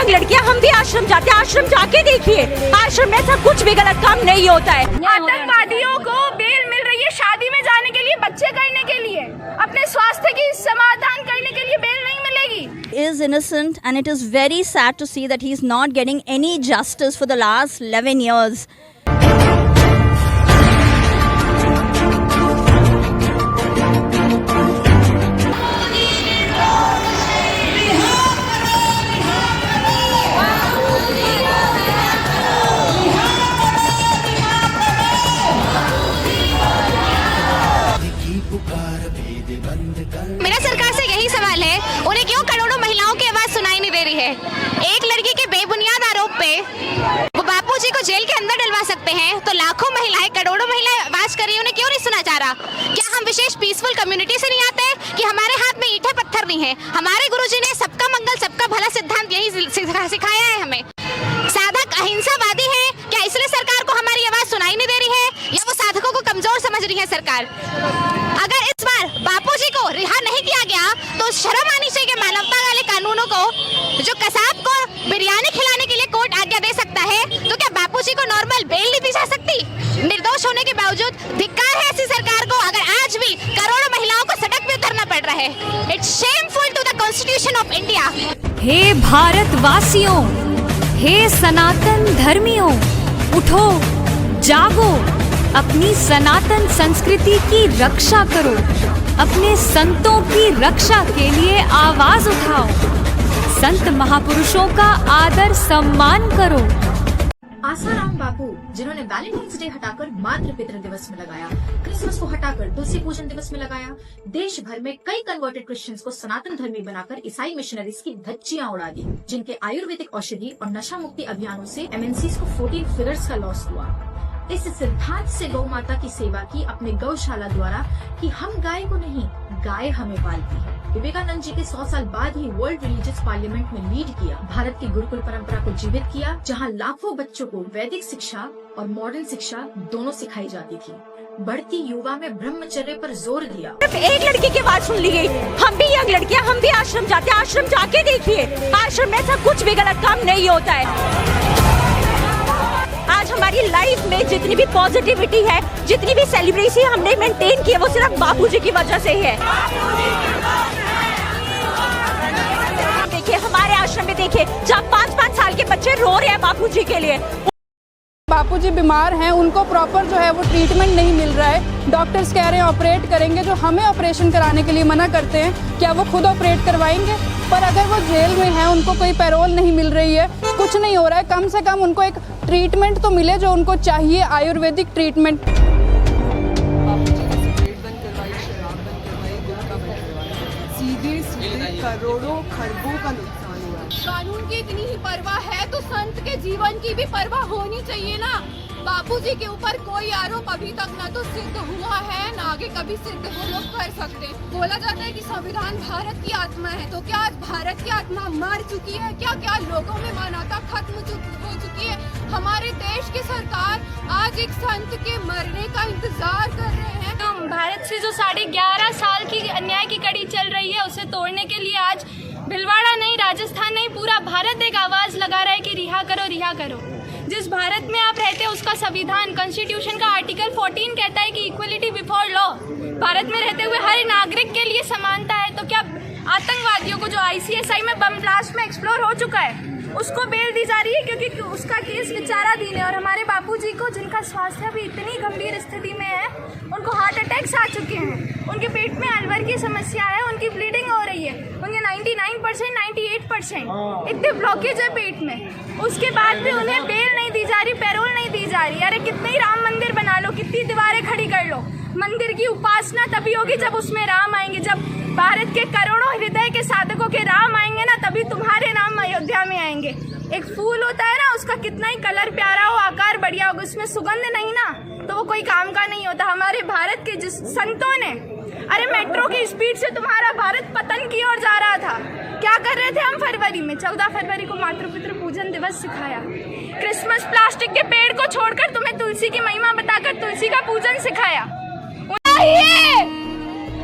Young लड़कियां, हम भी आश्रम जाते हैं, आश्रम जाके देखिए, आश्रम में ऐसा कुछ भी गलत काम नहीं होता है। आतंकवादियों को बेल मिल रही है शादी में जाने के लिए, बच्चे करने के लिए, अपने स्वास्थ्य की समाधान करने के लिए बेल नहीं मिलेगी। Is innocent and it is very sad to see that he is not getting any justice for the last 11 years. मेरा सरकार से यही सवाल है, उन्हें क्यों करोड़ों महिलाओं की आवाज सुनाई नहीं दे रही है? एक लड़की के बेबुनियाद आरोप पे वो बापूजी को जेल के अंदर डलवा सकते हैं, तो लाखों महिलाएं, करोड़ों महिलाएं आवाज कर रही है, उन्हें क्यों नहीं सुना जा रहा? क्या हम विशेष पीसफुल कम्युनिटी से नहीं आते कि हमारे हाथ में ईंटें पत्थर नहीं है? हमारे गुरुजी ने सबका मंगल सबका भला सिद्धांत यही सिखाया है हमें। साधक अहिंसावादी है, क्या इसलिए सरकार को हमारी आवाज सुनाई नहीं दे रही है, या वो साधकों को कमजोर समझ रही है सरकार? अगर इस बार बापूजी को रिहा नहीं किया गया तो शर्म आनी चाहिए मानवता वाले कानूनों को। जो कसाब को बिरयानी खिलाने के लिए कोर्ट आज्ञा दे सकता है, तो क्या बापूजी को नॉर्मल बेल नहीं दी जा सकती? निर्दोष होने के बावजूद धिक्कार है ऐसी सरकार को, अगर आज भी करोड़ों महिलाओं को सड़क पे उतरना पड़ रहा है। It's shameful to the constitution of India. हे भारतवासियों, हे सनातन धर्मियों, उठो, जागो, अपनी सनातन संस्कृति की रक्षा करो, अपने संतों की रक्षा के लिए आवाज उठाओ, संत महापुरुषों का आदर सम्मान करो। आसाराम बापू, जिन्होंने वैलेंटाइंस डे हटाकर मातृ पितृ दिवस में लगाया, क्रिसमस को हटाकर तुलसी पूजन दिवस में लगाया, देश भर में कई कन्वर्टेड क्रिश्चियंस को सनातन धर्मी बनाकर ईसाई मिशनरीज की धज्जियां उड़ा दी, जिनके आयुर्वेदिक औषधि और नशा मुक्ति अभियानों से MNCs को 14 फिगर्स का लॉस हुआ। इस सिद्धांत से गौ माता की सेवा की अपने गौशाला द्वारा कि हम गाय को नहीं, गाय हमें पालती है। विवेकानंद जी के 100 साल बाद ही वर्ल्ड रिलीजियस पार्लियामेंट में लीड किया, भारत की गुरुकुल परंपरा को जीवित किया, जहां लाखों बच्चों को वैदिक शिक्षा और मॉडर्न शिक्षा दोनों सिखाई जाती थी। बढ़ती युवा में ब्रह्मचर्य पर जोर दिया। सिर्फ एक लड़की की बात सुन ली गई, हम भी यंग लड़कियां, हम भी आश्रम जाते हैं, आश्रम जाके देखिए, आश्रम में ऐसा कुछ भी गलत काम नहीं होता है। आज हमारी लाइफ में जितनी भी पॉजिटिविटी है, जितनी भी सेलिब्रेशन हमने मेंटेन की है, वो सिर्फ बापूजी की वजह से ही है। देखिए हमारे आश्रम में, देखिए जब 5-5 साल के बच्चे रो रहे हैं बापूजी के लिए। बापूजी बीमार हैं, उनको प्रॉपर जो है वो ट्रीटमेंट नहीं मिल रहा है। डॉक्टर्स कह रहे हैं ऑपरेट करेंगे, जो हमें ऑपरेशन कराने के लिए मना करते हैं, क्या वो खुद ऑपरेट करवाएंगे? पर अगर वो जेल में हैं, उनको कोई पैरोल नहीं मिल रही है, कुछ नहीं हो रहा है, कम से कम उनको एक ट्रीटमेंट तो मिले जो उनको चाहिए, आयुर्वेदिक ट्रीटमेंट। सीधे करोड़ों खरबों का नुकसान हुआ। कानून की इतनी ही परवाह है तो संत के जीवन की भी परवाह होनी चाहिए ना। बापूजी के ऊपर कोई आरोप अभी तक ना तो सिद्ध हुआ है, ना आगे कभी सिद्ध वो लोग कर सकते। बोला जाता है कि संविधान भारत की आत्मा है, तो क्या आज भारत की आत्मा मर चुकी है? क्या क्या लोगों में मानवता खत्म हो चुकी है? हमारे देश की सरकार आज एक संत के मरने का इंतजार कर रहे हैं। हम भारत से जो 11.5 साल की अन्याय की कड़ी चल रही है, उसे तोड़ने के लिए आज भिलवाड़ा नहीं, राजस्थान नहीं, पूरा भारत एक आवाज लगा रहा है कि रिहा करो, रिहा करो। जिस भारत में आप रहते हैं उसका संविधान, कॉन्स्टिट्यूशन का आर्टिकल 14 कहता है कि इक्वलिटी बिफोर लॉ। भारत में रहते हुए हर नागरिक के लिए समानता है, तो क्या आतंकवादियों को जो ICSI में बम ब्लास्ट में एक्सप्लोर हो चुका है, उसको बेल दी जा रही है क्योंकि उसका केस विचाराधीन है? और हमारे बापूजी को, जिनका स्वास्थ्य भी इतनी गंभीर स्थिति में है, उनको हार्ट अटैक्स आ चुके हैं, उनके पेट में अल्वर की समस्या है, उनकी ब्लीडिंग हो रही है, उनके 99%, 98% इतने ब्लॉकेज है पेट में, उसके बाद भी उन्हें बेल नहीं दी जा रही, पैरोल नहीं दी जा रही। अरे कितने ही राम मंदिर बना लो, कितनी दीवारें खड़ी कर लो, मंदिर की उपासना तभी होगी जब उसमें राम आएंगे। जब भारत के करोड़ों हृदय के साधकों के राम आएंगे ना, तभी तुम्हारे नाम अयोध्या में आएंगे। एक फूल होता है ना, उसका कितना ही कलर प्यारा हो, आकार बढ़िया हो, उसमें सुगंध नहीं ना, तो वो कोई काम का नहीं होता। हमारे भारत के जिस संतों ने, अरे मेट्रो की स्पीड से तुम्हारा भारत पतन की ओर जा रहा था, क्या कर रहे थे हम फरवरी में? 14 फरवरी को मातृ पितृ पूजन दिवस सिखाया। क्रिसमस प्लास्टिक के पेड़ को छोड़कर तुम्हें तुलसी की महिमा बताकर तुलसी का पूजन सिखाया। चाहिए,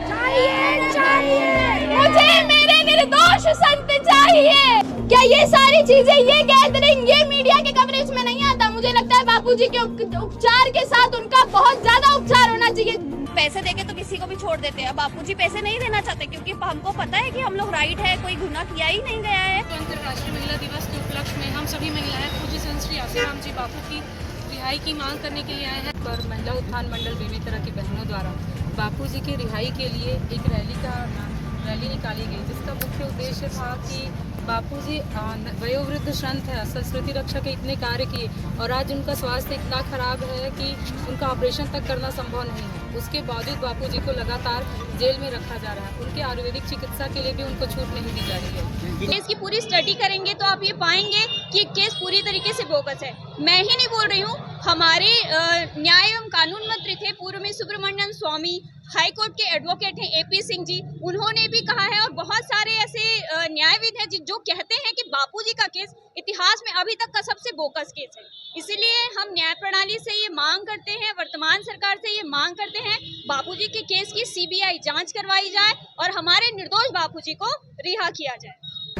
चाहिए, चाहिए, मुझे मेरे निर्दोष संत चाहिए। क्या ये सारी चीजें, ये गैदरिंग, ये मीडिया के कवरेज में नहीं आता? मुझे लगता है बापूजी के उपचार के साथ उनका बहुत ज्यादा उपचार होना चाहिए। पैसे देके तो किसी को भी छोड़ देते हैं, बापूजी पैसे नहीं देना चाहते क्योंकि हमको पता है कि हम लोग राइट है, कोई गुनाह किया ही नहीं गया है। तो अंतर्राष्ट्रीय महिला दिवस के उपलक्ष्य में हम सभी महिलाएं पूज्य संत श्री आसाराम जी बापू की रिहाई की मांग करने के लिए आए हैं और महिला उत्थान मंडल बेमेतरा की बहनों द्वारा बापू जी की रिहाई के लिए एक रैली निकाली गई, जिसका मुख्य उद्देश्य था कि बापूजी वयोवृद्ध संत है, संस्कृति रक्षा के इतने कार्य किए और आज उनका स्वास्थ्य इतना खराब है कि उनका ऑपरेशन तक करना संभव नहीं है। उसके बावजूद बापूजी को लगातार जेल में रखा जा रहा है। उनके आयुर्वेदिक चिकित्सा के लिए भी उनको छूट नहीं दी जा रही है। केस की पूरी स्टडी करेंगे तो आप ये पाएंगे कि केस पूरी तरीके से बोगस है। मैं ही नहीं बोल रही हूँ, हमारे न्याय एवं कानून मंत्री थे पूर्व में सुब्रमण्यम स्वामी, हाई कोर्ट के एडवोकेट हैं AP सिंह जी, उन्होंने भी कहा है और बहुत सारे ऐसे न्यायविद हैं जो कहते हैं कि बापूजी का केस इतिहास में अभी तक का सबसे बोगस केस है। इसीलिए हम न्याय प्रणाली से ये मांग करते हैं, वर्तमान सरकार से ये मांग करते हैं, बापूजी के केस की CBI जांच करवाई जाए और हमारे निर्दोष बापूजी को रिहा किया जाए।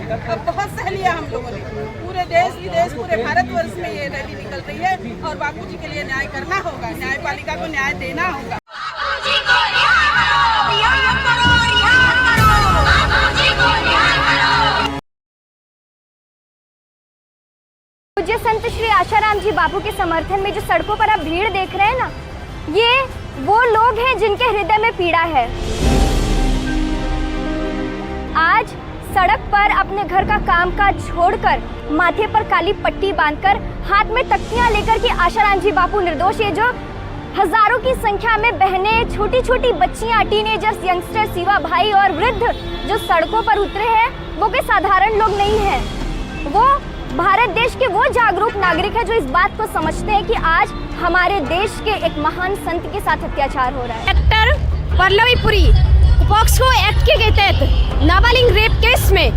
अब बहुत सह लिया हम लोगों ने, पूरे देश विदेश पूरे भारतवर्ष में ये रैली निकल रही है और बापूजी के लिए न्याय करना होगा, न्यायपालिका को न्याय देना होगा। पूज्य संत श्री आसाराम जी बापू के समर्थन में जो सड़कों पर आप भीड़ देख रहे हैं ना, ये वो लोग हैं जिनके हृदय में पीड़ा है। आज सड़क पर अपने घर का कामकाज छोड़कर, माथे पर काली पट्टी बांधकर, हाथ में तख्तियां लेकर के आसाराम जी बापू निर्दोष, ये जो हजारों की संख्या में बहनें, छोटी छोटी बच्चियां, टीनेजर्स, यंगस्टर्स, युवा भाई और वृद्ध जो सड़कों पर उतरे हैं, वो कोई साधारण लोग नहीं हैं। वो भारत देश के वो जागरूक नागरिक है जो इस बात को समझते हैं कि आज हमारे देश के एक महान संत के साथ अत्याचार हो रहा है। एक्टर पल्लवीपुरी पॉक्सो एक्ट के तहत नाबालिग रेप केस में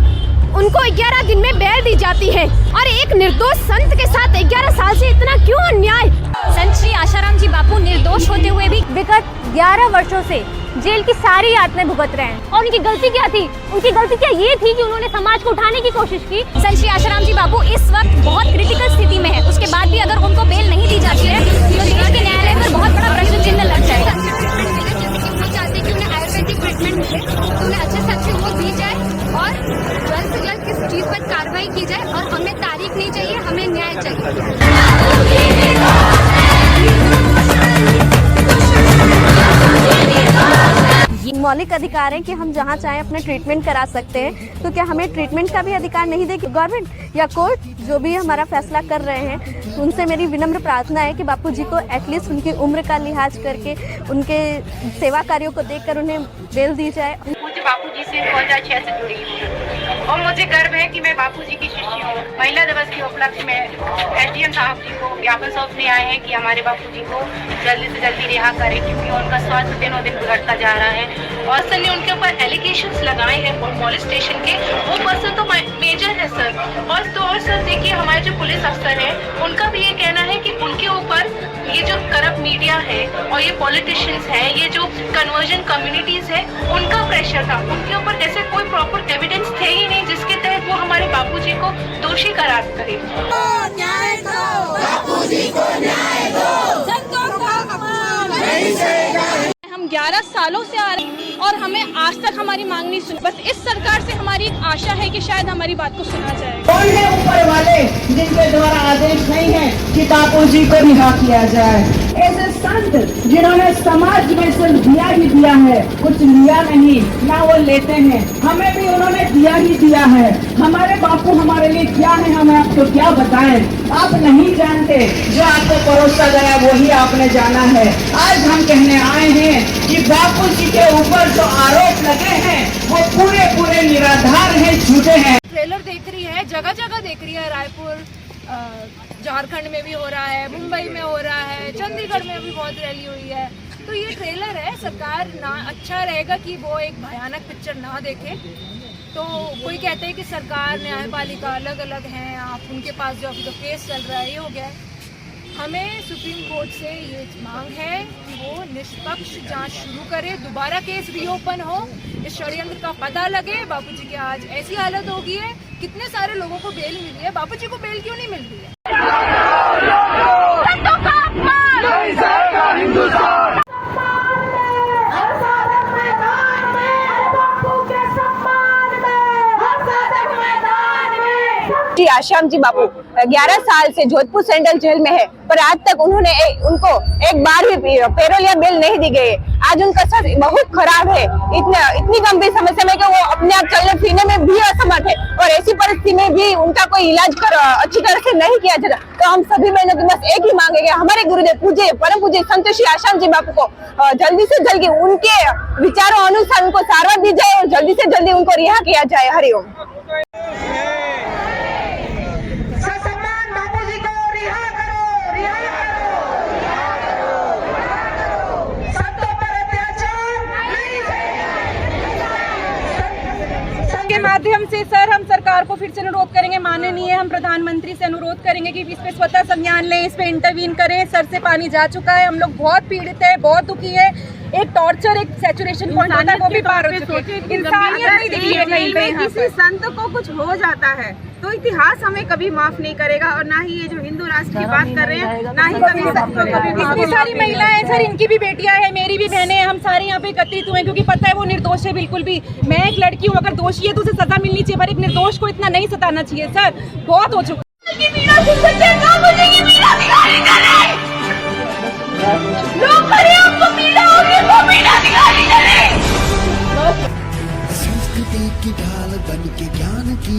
उनको 11 दिन में बेल दी जाती है और एक निर्दोष संत के साथ 11 साल से इतना क्यों अन्याय? संत श्री आसाराम जी बापू निर्दोष होते हुए भी विगत 11 वर्षों से जेल की सारी यातनाएं भुगत रहे हैं। और उनकी गलती क्या थी? उनकी गलती क्या ये थी कि उन्होंने समाज को उठाने की कोशिश की। संत श्री आसाराम जी बापू इस वक्त बहुत क्रिटिकल स्थिति में है, उसके बाद भी अगर उनको बेल नहीं दी जाती है तो देश के न्यायालय पर बहुत बड़ा प्रश्न चिन्ह लग जाएगा। चाहते कि उन्हें आयुर्वेदिक ट्रीटमेंट मिले, उन्हें अच्छे से अच्छी वो दी जाए और जल्द से जल्द किस चीज पर कार्रवाई की जाए और हमें तारीख नहीं चाहिए, हमें न्याय चाहिए। ये मौलिक अधिकार है कि हम जहाँ चाहें अपना ट्रीटमेंट करा सकते हैं, तो क्या हमें ट्रीटमेंट का भी अधिकार नहीं देगी गवर्नमेंट या कोर्ट? जो भी हमारा फैसला कर रहे हैं, उनसे मेरी विनम्र प्रार्थना है कि बापूजी को एटलीस्ट उनकी उम्र का लिहाज करके, उनके सेवा कार्यों को देखकर उन्हें बेल दी जाए। मुझे बापूजी से 2006 से जुड़ी हूँ और मुझे गर्व है कि मैं बापूजी की शिष्य हूँ। महिला दिवस के उपलक्ष्य में SDM साहब जी को ज्ञापन सौंपने आए हैं कि हमारे बापूजी को जल्दी से जल्दी रिहा करें, क्योंकि उनका स्वास्थ्य दिनों दिन बिगड़ता जा रहा है। और सर ने उनके ऊपर एलिगेशंस लगाए हैं मॉलेस्टेशन के, वो पर्सन तो मेजर है सर। और सर देखिए, हमारे जो पुलिस अफसर हैं उनका भी ये कहना है कि उनके ऊपर ये जो करप्ट मीडिया है और ये पॉलिटिशियंस हैं, ये जो कन्वर्जन कम्युनिटीज है, उनका प्रेशर था। उनके ऊपर ऐसे कोई प्रॉपर एविडेंस थे ही नहीं जिसके तहत वो हमारे बापूजी को दोषी करार करे। न्याय दो, बापूजी को न्याय दो, संतों का अपमान नहीं सहेगा। हम 11 सालों से आ रहे हैं और हमें आज तक हमारी मांग नहीं सुनी। बस इस सरकार से हमारी एक आशा है कि शायद हमारी बात को सुना जाए। कौन है ऊपर वाले जिनके द्वारा आदेश नहीं है कि बापूजी को रिहा किया जाए? ऐसे संत जिन्होंने समाज में सिर्फ दिया ही दिया है, कुछ लिया नहीं, ना वो लेते हैं। हमें भी उन्होंने दिया ही दिया है। हमारे बापू हमारे लिए क्या है, हमें आपको क्या बताएं? आप नहीं जानते, जो आपको परोसा गया वही आपने जाना है। आज हम कहने आए हैं कि बापूजी के ऊपर जो आरोप लगे हैं वो पूरे निराधार हैं, झूठे हैं। ट्रेलर देख रही है, जगह जगह देख रही है, रायपुर, झारखंड में भी हो रहा है, मुंबई में हो रहा है, चंडीगढ़ में भी बहुत रैली हुई है। तो ये ट्रेलर है, सरकार ना अच्छा रहेगा कि वो एक भयानक पिक्चर ना देखे। तो कोई कहते हैं कि सरकार, न्यायपालिका अलग अलग हैं, आप उनके पास जो अभी तो केस चल रहा है, ये हो गया है। हमें सुप्रीम कोर्ट से ये मांग है कि वो निष्पक्ष जांच शुरू करे, दोबारा केस रीओपन हो, इस षड्यंत्र का पता लगे। बापूजी की आज ऐसी हालत हो गई है कितने सारे लोगों को बेल मिली है, बापूजी को बेल क्यों नहीं मिल रही है? आश्रम जी बापू 11 साल से जोधपुर सेंट्रल जेल में है, पर आज तक उन्होंने उनको एक बार भी पैरोल या बेल नहीं दी गई। आज उनका स्वास्थ्य बहुत खराब है, इतनी गंभीर समस्या में कि वो अपने आप चलने फिरने में भी असमर्थ है, और ऐसी परिस्थिति में भी उनका कोई इलाज अच्छी तरह से नहीं किया जाता। तो हम सभी बहनों की बस एक ही मांगेंगे, हमारे गुरुदेव पूज्य परम पूज्य संत श्री आश्रम जी बापू को जल्दी से जल्दी उनके विचारों अनुसार उनको सारवार दी जाए और जल्दी से जल्दी उनको रिहा किया जाए। हरिओम। के माध्यम से सर हम सरकार को फिर से अनुरोध करेंगे, माननीय हम प्रधानमंत्री से अनुरोध करेंगे कि इस पे स्वतः संज्ञान लें, इस पे इंटरवीन करें। सर से पानी जा चुका है, हम लोग बहुत पीड़ित है, बहुत दुखी है। एक टॉर्चर, एक सैचुरेशन पॉइंट होता है, वो भी पार हो चुके हैं। इंसानियत नहीं दिखी है कहीं पे। किसी संत को कुछ हो जाता है तो इतिहास हमें कभी माफ नहीं करेगा, और ना ही ये जो हिंदू राष्ट्र की बात कर रहे हैं, ना ही कभी इतनी सारी महिलाएं सर, इनकी भी बेटियां हैं, मेरी भी बहनें हैं, हम सारे यहाँ पे एकत्रित हुए हैं क्योंकि पता है वो निर्दोष है बिल्कुल भी। मैं एक लड़की हूँ, अगर दोषी है तो उसे सजा मिलनी चाहिए, पर एक निर्दोष को इतना नहीं सताना चाहिए। सर बहुत हो चुका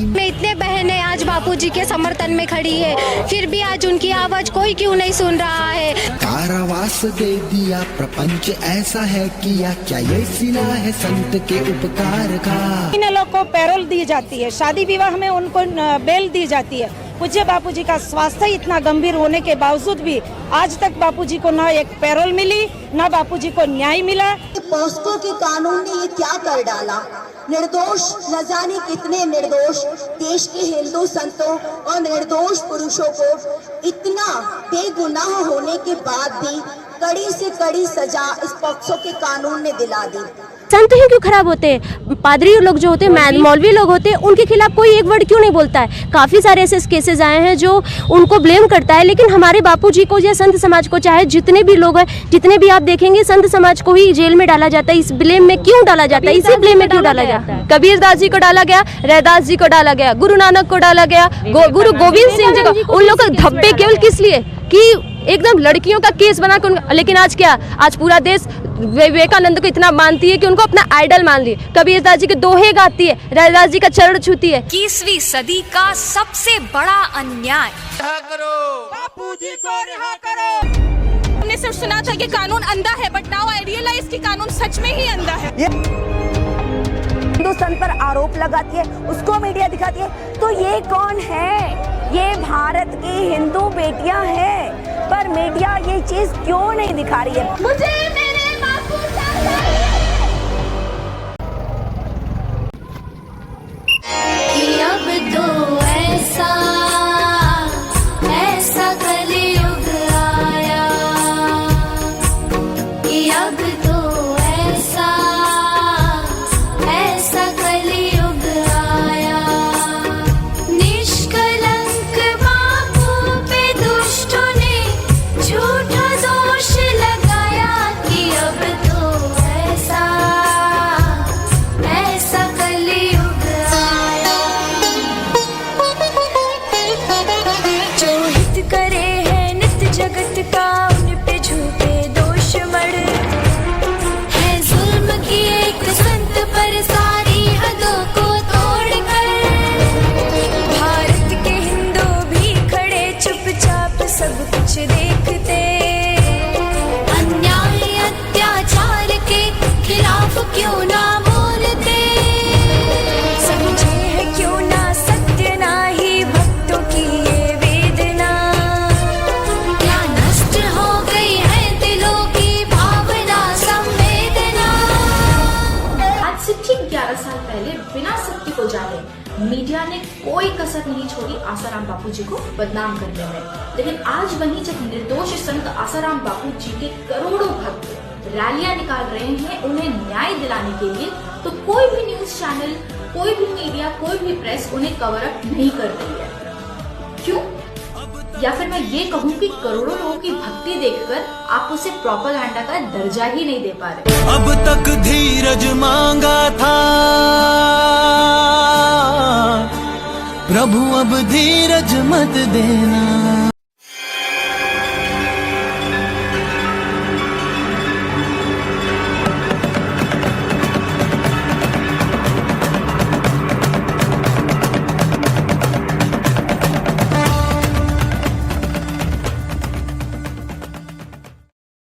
में इतने बहनें आज बापूजी के समर्थन में खड़ी है, फिर भी आज उनकी आवाज कोई क्यों नहीं सुन रहा है। कारावास दे दिया प्रपंच ऐसा है किया, क्या ये सिला है संत के उपकार का। इन लोग को पैरोल दी जाती है, शादी विवाह में उनको बेल दी जाती है। पूज्य बापूजी का स्वास्थ्य इतना गंभीर होने के बावजूद भी आज तक बापूजी को न एक पैरोल मिली, न बापूजी को न्याय मिला। पॉस्को के कानून ने ये क्या कर डाला, निर्दोष न जाने कितने निर्दोष देश के हिंदू संतों और निर्दोष पुरुषों को इतना बेगुनाह होने के बाद भी कड़ी से कड़ी सजा इस पॉक्सो के कानून ने दिला दी। संत ही क्यों खराब होते हैं? पादरी लोग जो होते हैं, मौलवी लोग होते हैं, उनके खिलाफ कोई एक वर्ड क्यों नहीं बोलता है? काफ़ी सारे ऐसे केसेस आए हैं जो उनको ब्लेम करता है, लेकिन हमारे बापूजी को या संत समाज को, चाहे जितने भी लोग हैं, जितने भी आप देखेंगे, संत समाज को ही जेल में डाला जाता है। इस ब्लेम में क्यों डाला जाता है? इसी ब्लेम में क्यों डाला जाता है? कबीरदास जी को डाला गया, रैदास जी को डाला गया, गुरु नानक को डाला गया, गुरु गोविंद सिंह जी को। उन लोग का धब्बे केवल किस लिए कि एकदम लड़कियों का केस बना कर। लेकिन आज क्या, आज पूरा देश विवेकानंद को इतना मानती है कि उनको अपना आइडल मान ली। कबीरदास जी के दोहे गाती है, रैदास जी का चरण छूती है। 21वीं सदी का सबसे बड़ा अन्याय। बापूजी को रिहा करो। हमने सिर्फ सुना था कि कानून अंधा है, बट नाउ आई रियलाइज कि कानून सच में ही अंधा है। हिंदू संत पर आरोप लगाती है, उसको मीडिया दिखाती है, तो ये कौन है? ये भारत की हिंदू बेटियां हैं, पर मीडिया ये चीज क्यों नहीं दिखा रही है? मुझे मेरे बापू अब तो ऐसा ऐसा कलयुग आया, अब तो ऐसा ऐसा कलयुग आया, निष्कलंक बापू पे दुष्टों ने झूठा दोष लगाया कि अब तो ऐसा ऐसा कलयुग आया। जो हित करे है नित्य जगत का, उन पे झूठे दोष मड़ है, जुल्म की एक संत पर सारी हदों को तोड़कर। भारत के हिंदू भी खड़े चुपचाप सब कुछ देखते, अन्याय अत्याचार के खिलाफ क्यों ना बोलते, समझे है क्यों ना सत्य ना ही भक्तों की ये वेदना, क्या नष्ट हो गई है दिलों की भावना संवेदना। आज से ठीक 11 साल पहले बिना सत्य को जाने मीडिया ने कोई कसर नहीं छोड़ी आसाराम बापू जी को बदनाम करने में, लेकिन आज वहीं जब निर्दोष संत आसाराम बापू जी के करोड़ों भक्त रैलियां निकाल रहे हैं उन्हें न्याय दिलाने के लिए, तो कोई भी न्यूज चैनल कोई भी मीडिया, कोई भी प्रेस उन्हें कवर अप नहीं कर रही है। क्यों? या फिर मैं ये कहूँ कि करोड़ों लोगों की भक्ति देखकर आप उसे प्रोपेगेंडा का दर्जा ही नहीं दे पा रहे। अब तक धीरज मांगा था प्रभु, अब धीरज मत देना।